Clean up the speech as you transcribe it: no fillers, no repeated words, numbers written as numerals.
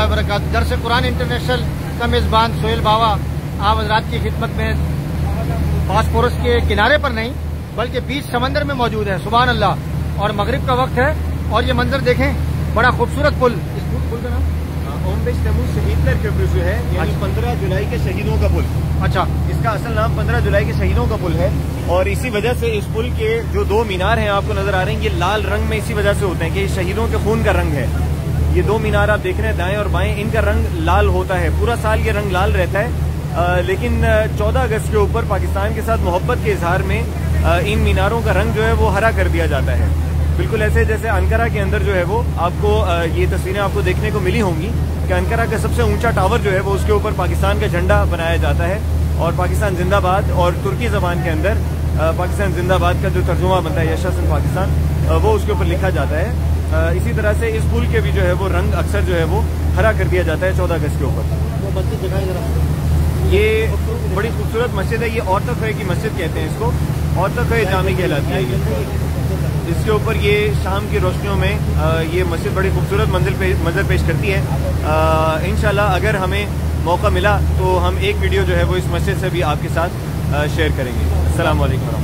रहमतुल्लाहि व बरकातहू। दरस कुरान इंटरनेशनल का मेज़बान सोहेल बावा आप हज़रात की खिदमत में बॉस्फोरस के किनारे पर नहीं बल्कि बीच समंदर में मौजूद है। सुभान अल्लाह। और मगरिब का वक्त है और ये मंजर देखें, बड़ा खूबसूरत पुल। इस पुल का नाम ओम बेश तैमूर शहीदलर के जो है, यानी 15 जुलाई के शहीदों का पुल। अच्छा, इसका असल नाम 15 जुलाई के शहीदों का पुल है। और इसी वजह से इस पुल के जो 2 मीनार हैं आपको नजर आ रहे हैं, ये लाल रंग में इसी वजह से होते हैं कि ये शहीदों के खून का रंग है। ये 2 मीनार आप देख रहे हैं दाएं और बाएं, इनका रंग लाल होता है। पूरा साल ये रंग लाल रहता है, लेकिन 14 अगस्त के ऊपर पाकिस्तान के साथ मोहब्बत के इजहार में इन मीनारों का रंग जो है वो हरा कर दिया जाता है। बिल्कुल ऐसे जैसे अंकारा के अंदर जो है वो आपको ये तस्वीरें आपको देखने को मिली होंगी कि अंकारा का सबसे ऊंचा टावर जो है वो उसके ऊपर पाकिस्तान का झंडा बनाया जाता है और पाकिस्तान जिंदाबाद, और तुर्की जबान के अंदर पाकिस्तान जिंदाबाद का जो तर्जुमा बनता है यशासन पाकिस्तान, वो उसके ऊपर लिखा जाता है। इसी तरह से इस पुल के भी जो है वो रंग अक्सर जो है वो हरा कर दिया जाता है 14 अगस्त के ऊपर। ये बड़ी खूबसूरत मस्जिद है, ये औरत खोए की मस्जिद कहते हैं इसको, औरत खोए जामी कहलाती है। इसके ऊपर ये शाम की रोशनियों में ये मस्जिद बड़ी खूबसूरत मंजर पेश करती है। इंशाल्लाह अगर हमें मौका मिला तो हम एक वीडियो जो है वो इस मस्जिद से भी आपके साथ शेयर करेंगे। अस्सलाम वालेकुम।